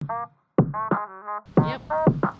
Yep.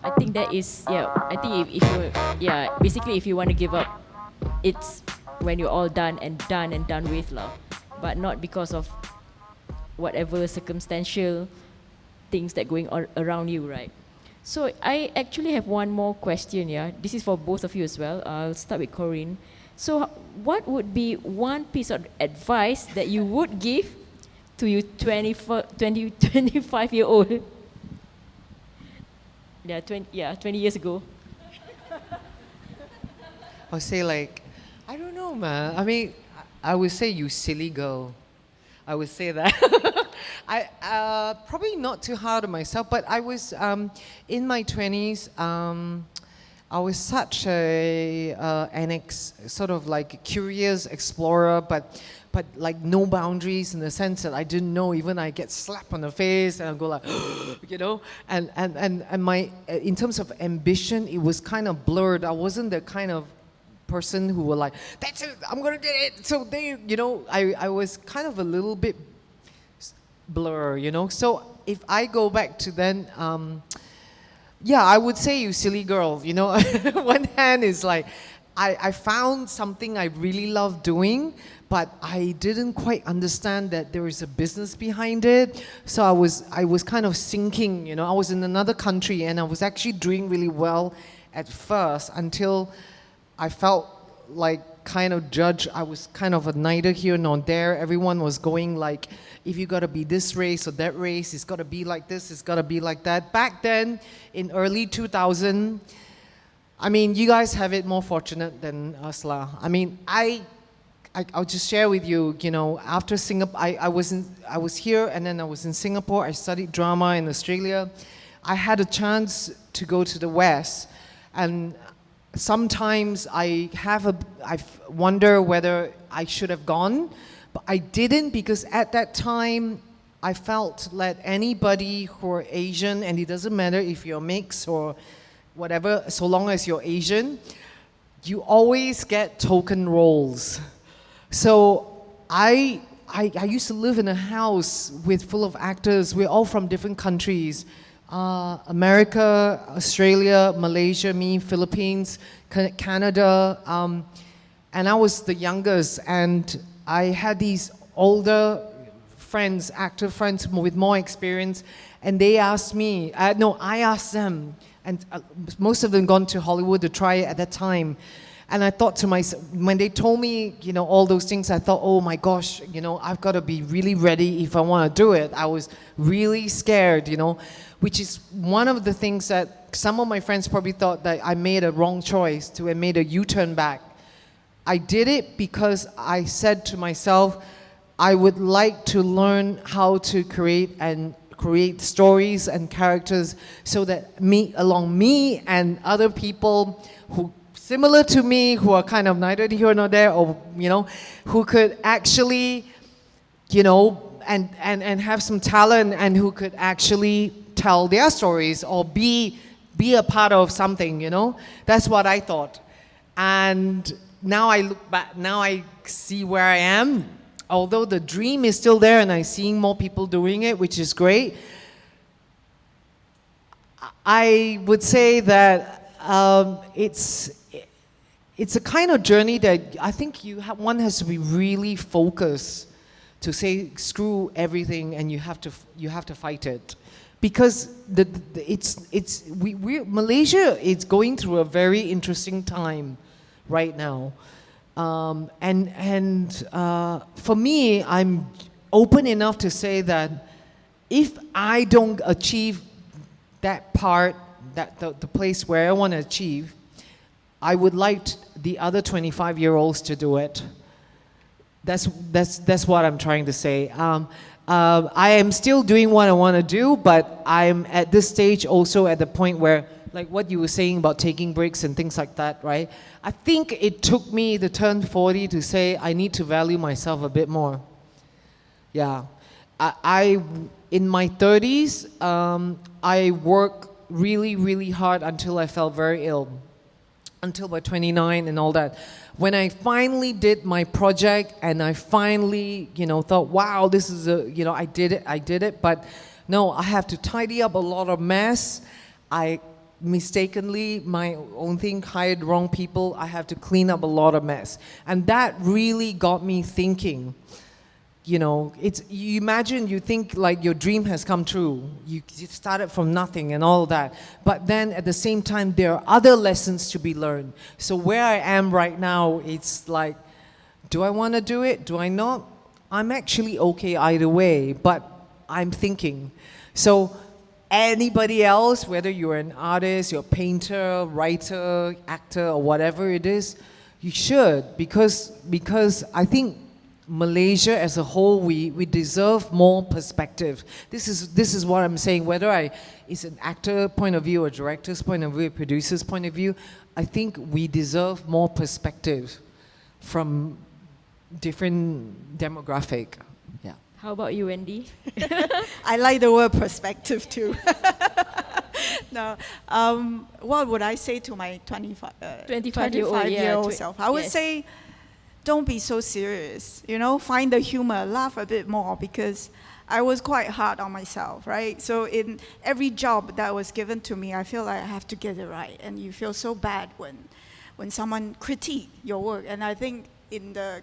I think that is, yeah. I think if you, yeah, basically if you want to give up, it's when you're all done and done with lah. But not because of whatever circumstantial things that going on around you, right? So I actually have one more question, yeah. This is for both of you as well. I'll start with Corinne. So what would be one piece of advice that you would give to you 25-year-old? Yeah, 20 years ago. I'll say like, I don't know, man. I mean, I would say you silly girl. I would say that. I probably not too hard on myself, but I was in my 20s. I was such a sort of like curious explorer, but like no boundaries in the sense that I didn't know, even I get slapped on the face and I go like, you know, and my in terms of ambition, it was kind of blurred. I wasn't the kind of person who were like, that's it, I'm gonna get it. So they, you know, I was kind of a little bit blur, you know. So if I go back to then, yeah, I would say you silly girl, you know. One hand is like, I found something I really love doing, but I didn't quite understand that there is a business behind it. So I was kind of sinking, you know. I was in another country and I was actually doing really well at first until I felt like kind of judged. I was kind of a neither here nor there. Everyone was going like, if you got to be this race or that race, it's got to be like this, it's got to be like that. Back then, in early 2000, I mean, you guys have it more fortunate than us lah. I mean, I'll just share with you, you know, after Singapore, I was here and then I was in Singapore. I studied drama in Australia. I had a chance to go to the West, and sometimes I wonder whether I should have gone, but I didn't, because at that time I felt that anybody who are Asian, and it doesn't matter if you're mixed or whatever, so long as you're Asian, you always get token roles. So I used to live in a house full of actors. We're all from different countries. America, Australia, Malaysia, me, Philippines, Canada, and I was the youngest, and I had these older friends, actor friends with more experience, and they asked me, I asked them, and most of them gone to Hollywood to try it at that time. And I thought to myself, when they told me, you know, all those things, I thought, oh my gosh, you know, I've got to be really ready if I want to do it. I was really scared, you know, which is one of the things that some of my friends probably thought that I made a wrong choice, to have made a U-turn back. I did it because I said to myself, I would like to learn how to create stories and characters so that me and other people who similar to me, who are kind of neither here nor there, or, you know, who could actually, you know, and have some talent, and who could actually tell their stories or be a part of something, you know. That's what I thought. And now I look back, now I see where I am. Although the dream is still there and I'm seeing more people doing it, which is great, I would say that it's a kind of journey that I think one has to be really focused to say screw everything, and you have to fight it, because Malaysia is going through a very interesting time right now, and for me, I'm open enough to say that if I don't achieve that part, the place where I want to achieve, I would like the other 25-year-olds to do it. That's what I'm trying to say. I am still doing what I want to do, but I'm at this stage also at the point where, like what you were saying about taking breaks and things like that, right? I think it took me to turn 40 to say I need to value myself a bit more. Yeah. I in my 30s, I worked really, really hard until I felt very ill. Until by 29 and all that. When I finally did my project and I finally, you know, thought, wow, this is I did it. But No, I have to tidy up a lot of mess. I mistakenly, my own thing, hired wrong people. I have to clean up a lot of mess. And that really got me thinking. You know, you imagine, you think like your dream has come true. You started from nothing and all that. But then at the same time, there are other lessons to be learned. So where I am right now, it's like, do I want to do it? Do I not? I'm actually okay either way, but I'm thinking. So anybody else, whether you're an artist, you're a painter, writer, actor, or whatever it is, you should, because I think Malaysia as a whole, we deserve more perspective. This is what I'm saying. Whether it's an actor point of view, a director's point of view, a producer's point of view, I think we deserve more perspective from different demographic. Yeah. How about you, Wendy? I like the word perspective too. No, what would I say to my 25-year-old self? I would say, don't be so serious. You know, find the humor, laugh a bit more, because I was quite hard on myself, right? So in every job that was given to me, I feel like I have to get it right, and you feel so bad when someone critique your work. And I think in the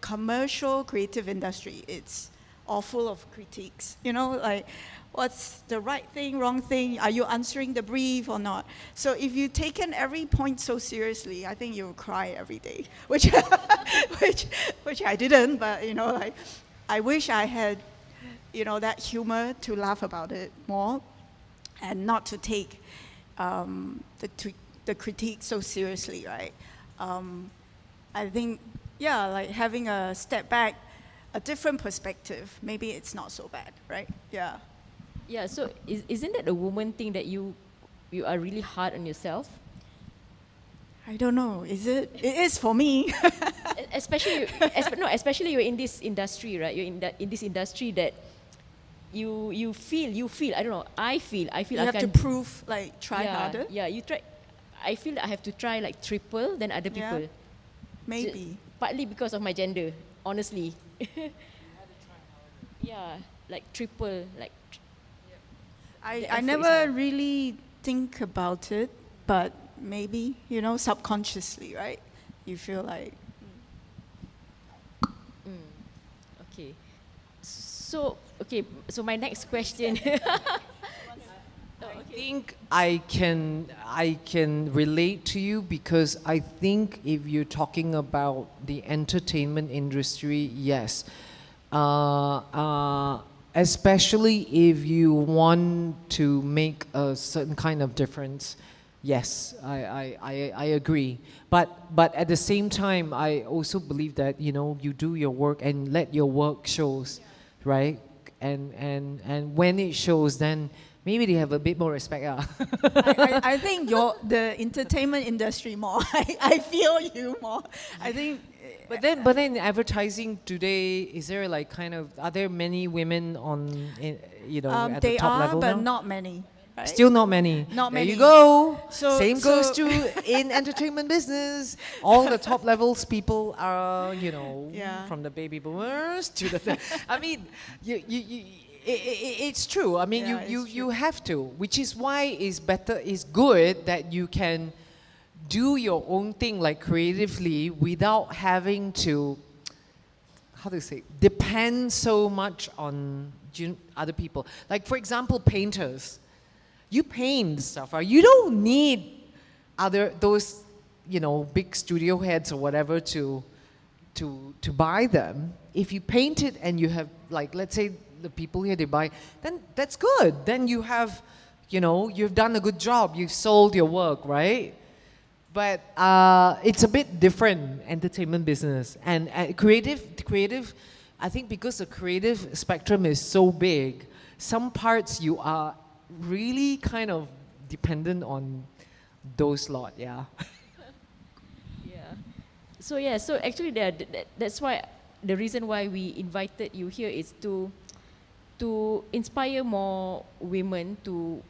commercial creative industry, it's all full of critiques. You know, like, what's the right thing, wrong thing? Are you answering the brief or not? So if you've taken every point so seriously, I think you'll cry every day, which I didn't, but you know, like, I wish I had, you know, that humor to laugh about it more, and not to take the critique so seriously, right? I think, yeah, like having a step back, a different perspective, maybe it's not so bad, right? Yeah. Yeah, so isn't that a woman thing that you are really hard on yourself? I don't know, is it? It is for me. especially you're in this industry, right? You're in this industry that you feel, I don't know, I feel You I have to can prove, like, try harder. Yeah, you try. I feel that I have to try like triple than other Yeah. people. Maybe. Partly because of my gender, honestly. Yeah, like triple, like. I effort is never more. really think about it, but maybe, you know, subconsciously, right? You feel like, Okay. So my next question. I think I can relate to you, because I think if you're talking about the entertainment industry, yes. Especially if you want to make a certain kind of difference, yes, I agree. But at the same time, I also believe that, you know, you do your work and let your work shows, right? And when it shows, then maybe they have a bit more respect. I think the entertainment industry more. I feel you more. I think. But then advertising today, is there like kind of, are there many women at They the top are, level but now? not many. Right? Still not many. Not there many. you go. So Goes to in entertainment business. All the top levels people are, you know, Yeah. from the baby boomers to the. I mean, it's true. I mean, Yeah, it's you true. have to, which is why it's good that you can do your own thing, like creatively, without having to, how do you say, depend so much on other people. Like, for example, painters. You paint stuff, right? You don't need those, you know, big studio heads or whatever to buy them. If you paint it and you have, like, let's say the people here, they buy, then that's good. Then you have, you know, you've done a good job. You've sold your work, right? But it's a bit different, entertainment business. And creative, I think because the creative spectrum is so big, some parts you are really kind of dependent on those lot, yeah. Yeah. So actually that's why the reason why we invited you here is to inspire more women to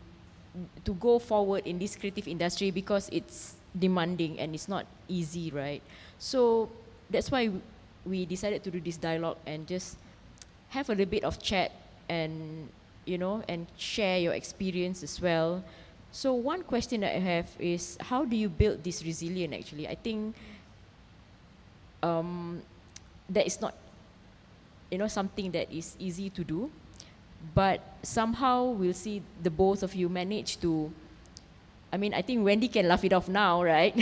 go forward in this creative industry, because it's demanding and it's not easy, right? So that's why we decided to do this dialogue and just have a little bit of chat and and share your experience as well. So one question that I have is, how do you build this resilience actually? I think that is not, something that is easy to do, but somehow we'll see the both of you manage to, I think Wendy can laugh it off now, right?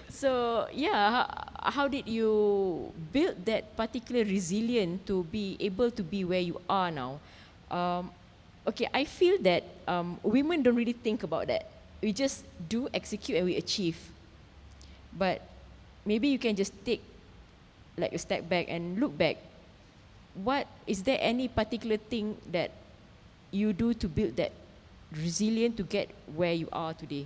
so yeah, how did you build that particular resilience to be able to be where you are now? Okay, I feel that women don't really think about that. We just do, execute, and we achieve. But maybe you can just take like a step back and look back. Is there any particular thing that you do to build that resilience to get where you are today?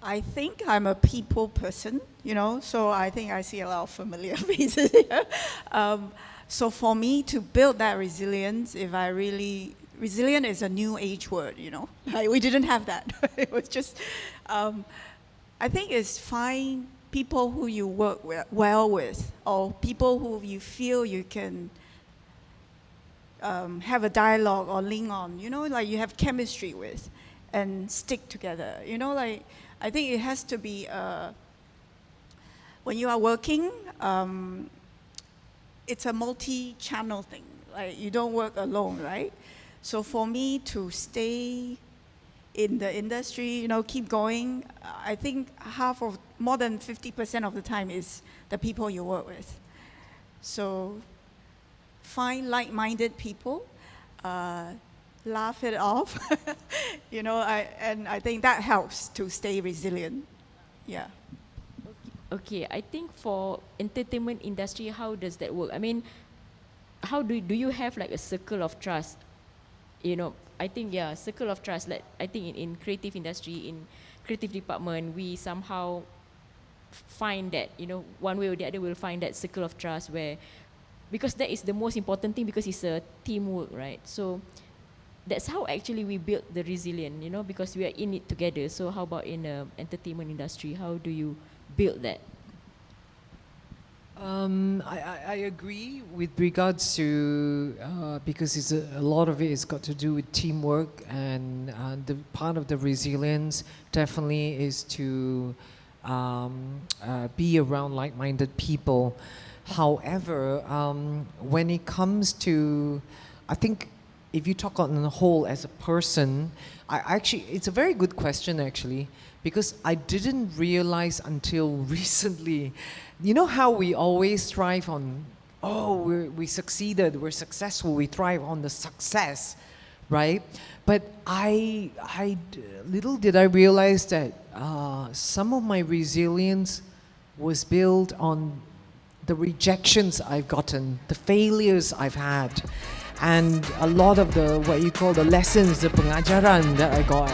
I think I'm a people person, so I think I see a lot of familiar faces here. So for me to build that resilience, resilient is a new age word, Like we didn't have that. It was just, I think it's find people who you work well with, or people who you feel you can have a dialogue or link on, like you have chemistry with, and stick together. Like I think it has to be, when you are working, it's a multi-channel thing. Like you don't work alone, right? So for me to stay in the industry, keep going, I think more than 50% of the time is the people you work with. So find like-minded people, laugh it off, and I think that helps to stay resilient. Yeah. Okay, I think for entertainment industry, how does that work? How do you have like a circle of trust? I think, circle of trust. Like I think in creative industry, in creative department, we somehow find that, one way or the other, we'll find that circle of trust because that is the most important thing, because it's a teamwork, right? So that's how actually we build the resilience, because we are in it together. So how about in the entertainment industry? How do you build that? I agree with regards to because a lot of it has got to do with teamwork, and the part of the resilience definitely is to be around like-minded people. However, when it comes to, I think if you talk on the whole as a person, it's a very good question actually, because I didn't realize until recently. You know how we always thrive on, we succeeded, we're successful, we thrive on the success, right? But little did I realize that some of my resilience was built on the rejections I've gotten, the failures I've had, and a lot of the, what you call the lessons, the pengajaran that I got,